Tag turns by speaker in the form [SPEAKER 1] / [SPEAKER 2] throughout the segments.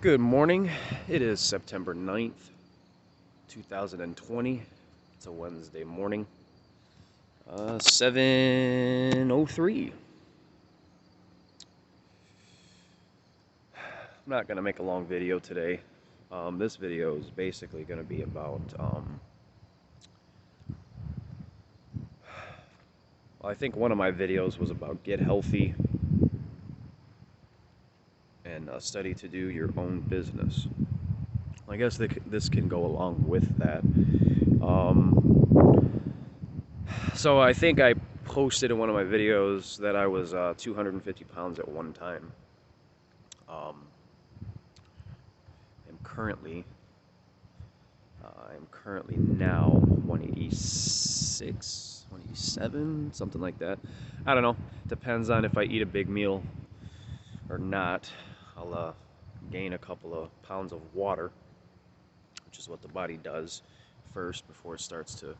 [SPEAKER 1] Good morning. It is September 9th, 2020. It's a Wednesday morning. 7:03. I'm not going to make a long video today. This video is basically going to be about I think one of my videos was about get healthy and study to do your own business. I guess this can go along with that. So I think I posted in one of my videos that I was 250 pounds at one time. I'm currently now 186, 187, something like that. I don't know. Depends on if I eat a big meal or not. I'll gain a couple of pounds of water, which is what the body does first before it starts to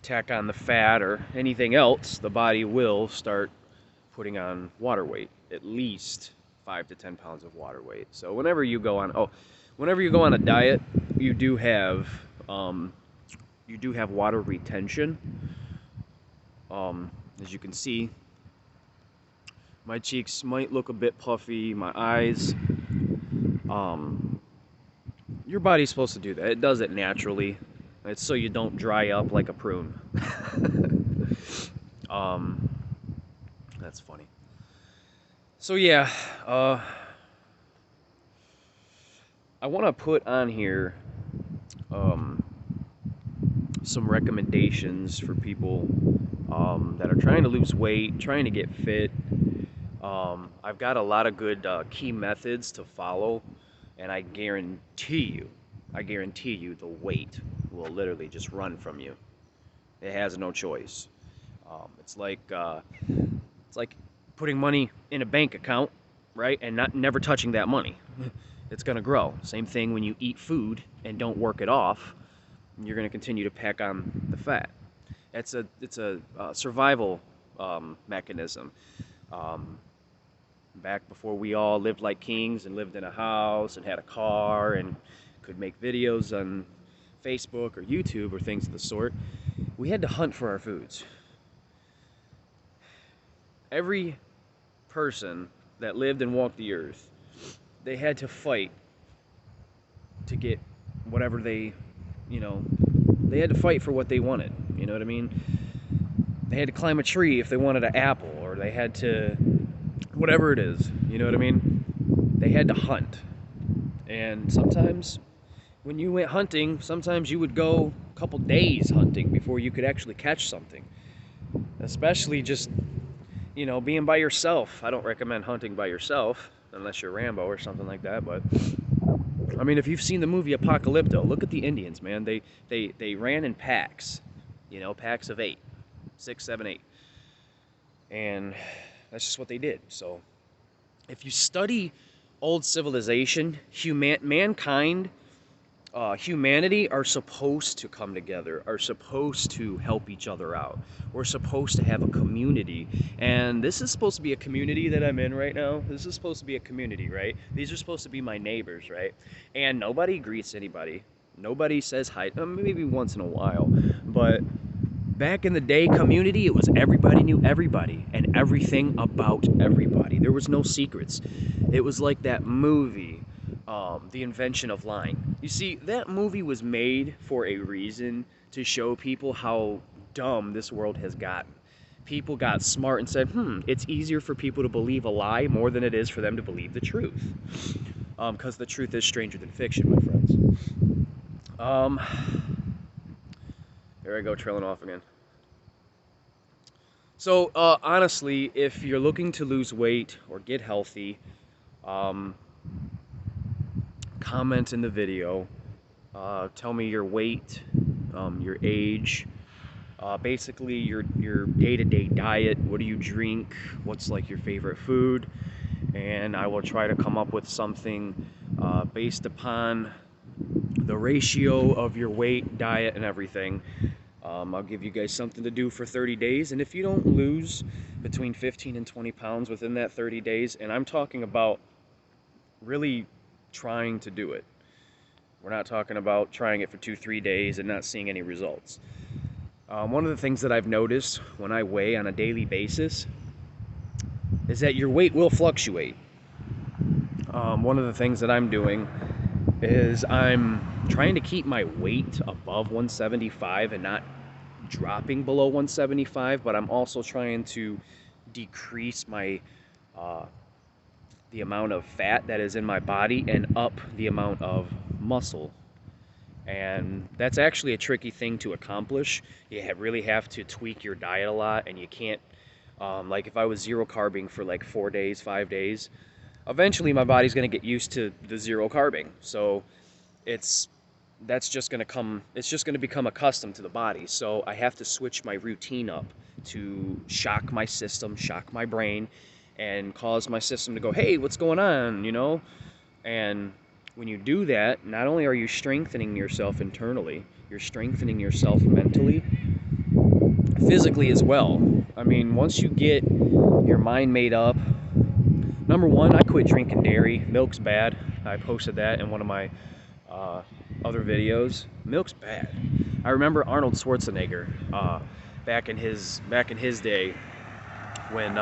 [SPEAKER 1] tack on the fat or anything else. The body will start putting on water weight, at least 5 to 10 pounds of water weight. So whenever you go on a diet, you do have water retention. As you can see, my cheeks might look a bit puffy, my eyes. Your body's supposed to do that. It does it naturally. It's so you don't dry up like a prune. That's funny. So yeah, I want to put on here some recommendations for people that are trying to lose weight, trying to get fit. I've got a lot of good key methods to follow, and I guarantee you the weight will literally just run from you. It has no choice. It's like putting money in a bank account, right, and never touching that money. It's gonna grow. Same thing when you eat food and don't work it off, you're gonna continue to pack on the fat. It's a survival mechanism. Back before we all lived like kings and lived in a house and had a car and could make videos on Facebook or YouTube or things of the sort, we had to hunt for our foods. Every person that lived and walked the earth, they had to fight to get whatever they had to fight for what they wanted. You know what I mean? They had to climb a tree if they wanted an apple, or they had to, whatever it is, you know what I mean? They had to hunt. And sometimes when you went hunting, sometimes you would go a couple days hunting before you could actually catch something. Especially just, being by yourself. I don't recommend hunting by yourself unless you're Rambo or something like that, but I mean, if you've seen the movie Apocalypto, look at the Indians, man. They ran in packs, packs of 8, 6, 7, 8. And that's just what they did. So if you study old civilization, mankind, humanity are supposed to come together, are supposed to help each other out. We're supposed to have a community. And this is supposed to be a community that I'm in right now. This is supposed to be a community, right? These are supposed to be my neighbors, right? And nobody greets anybody. Nobody says hi, maybe once in a while. But back in the day, community, it was everybody knew everybody and everything about everybody. There was no secrets. It was like that movie, The Invention of Lying. You see, that movie was made for a reason, to show people how dumb this world has gotten. People got smart and said, it's easier for people to believe a lie more than it is for them to believe the truth. Because the truth is stranger than fiction, my friends. There I go, trailing off again. So, honestly, if you're looking to lose weight or get healthy, comment in the video. Tell me your weight, your age, basically your day-to-day diet. What do you drink? What's like your favorite food? And I will try to come up with something based upon the ratio of your weight, diet, and everything. I'll give you guys something to do for 30 days, and if you don't lose between 15 and 20 pounds within that 30 days, and I'm talking about really trying to do it. We're not talking about trying it for 2, 3 days and not seeing any results. One of the things that I've noticed when I weigh on a daily basis is that your weight will fluctuate. One of the things that I'm doing is I'm trying to keep my weight above 175 and not dropping below 175, but I'm also trying to decrease my the amount of fat that is in my body and up the amount of muscle. And that's actually a tricky thing to accomplish. You really have to tweak your diet a lot, and you can't, like if I was zero carbing for like 4 days, 5 days, eventually my body's going to get used to the zero carbing. So that's just going to come, it's just going to become accustomed to the body. So I have to switch my routine up to shock my system, shock my brain, and cause my system to go, hey, what's going on, you know? And when you do that, not only are you strengthening yourself internally, you're strengthening yourself mentally, physically as well. I mean, once you get your mind made up, number one, I quit drinking dairy. Milk's bad. I posted that in one of my other videos. Milk's bad. I remember Arnold Schwarzenegger back in his day when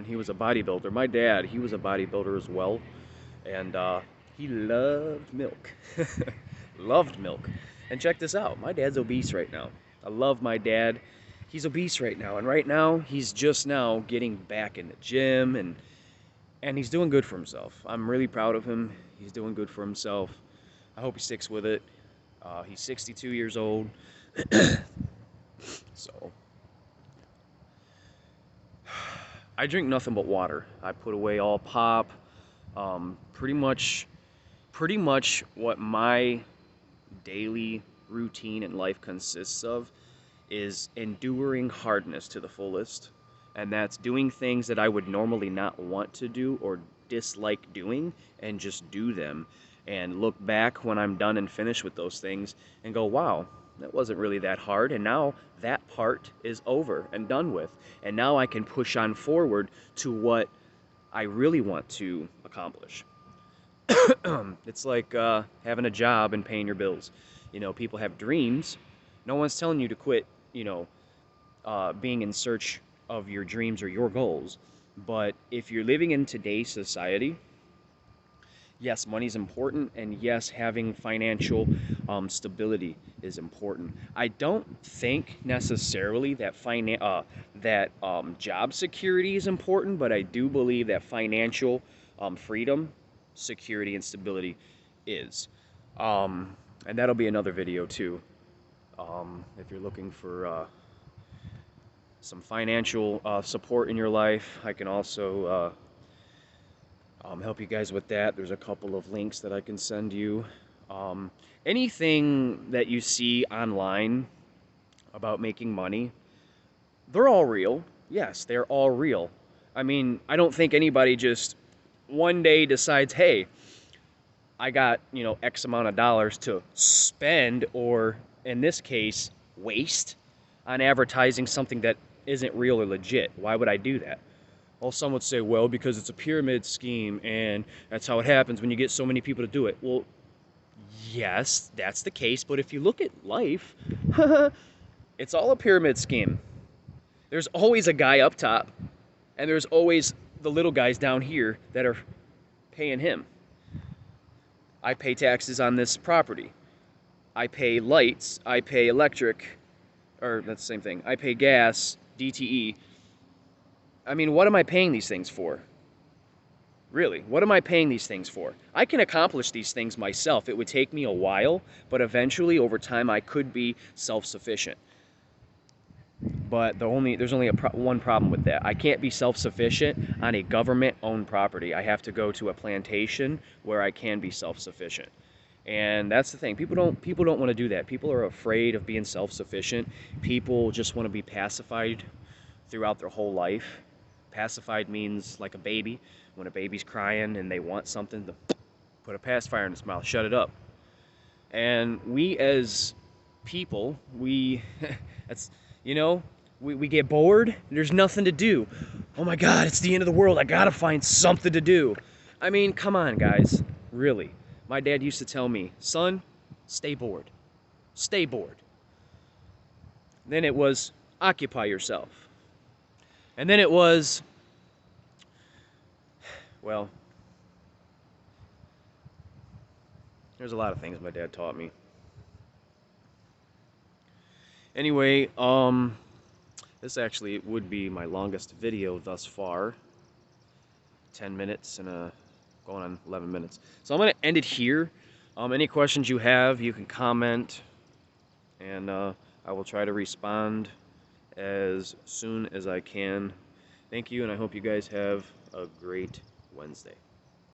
[SPEAKER 1] he was a bodybuilder. My dad, he was a bodybuilder as well, and he loved milk. Loved milk. And check this out, my dad's obese right now. I love my dad. He's obese right now, and right now he's just now getting back in the gym, and he's doing good for himself. I'm really proud of him. He's doing good for himself. I hope he sticks with it. He's 62 years old. So I drink nothing but water. I put away all pop. Pretty much what my daily routine in life consists of is enduring hardness to the fullest. And that's doing things that I would normally not want to do or dislike doing, and just do them. And look back when I'm done and finished with those things and go, wow, that wasn't really that hard, and now that part is over and done with, and now I can push on forward to what I really want to accomplish. It's like having a job and paying your bills. You know, people have dreams. No one's telling you to quit, you know, being in search of your dreams or your goals. But if you're living in today's society, yes, money's important, and yes, having financial stability is important. I don't think necessarily that job security is important, but I do believe that financial freedom, security, and stability is. And that'll be another video too. If you're looking for some financial support in your life, I can also help you guys with that. There's a couple of links that I can send you. Anything that you see online about making money, they're all real. Yes, they're all real. I mean, I don't think anybody just one day decides, hey, I got, you know, X amount of dollars to spend, or in this case, waste on advertising something that isn't real or legit. Why would I do that? Well, some would say, well, because it's a pyramid scheme, and that's how it happens when you get so many people to do it. Well, yes, that's the case, but if you look at life, it's all a pyramid scheme. There's always a guy up top, and there's always the little guys down here that are paying him. I pay taxes on this property. I pay lights, I pay electric, or that's the same thing. I pay gas, DTE. I mean, what am I paying these things for? Really, what am I paying these things for? I can accomplish these things myself. It would take me a while, but eventually, over time, I could be self-sufficient. But there's only one problem with that. I can't be self-sufficient on a government-owned property. I have to go to a plantation where I can be self-sufficient. And that's the thing. People don't want to do that. People are afraid of being self-sufficient. People just want to be pacified throughout their whole life. Pacified means like a baby. When a baby's crying and they want something, to put a pacifier in its mouth, shut it up. And we as people, that's, you know, We get bored, there's nothing to do. Oh my God, it's the end of the world. I gotta find something to do. I mean, come on, guys. Really. My dad used to tell me, son, stay bored. Stay bored. Then it was occupy yourself. And then it was, well, there's a lot of things my dad taught me. Anyway, this actually would be my longest video thus far. 10 minutes and going on 11 minutes. So I'm going to end it here. Any questions you have, you can comment, and I will try to respond as soon as I can. Thank you, and I hope you guys have a great Wednesday.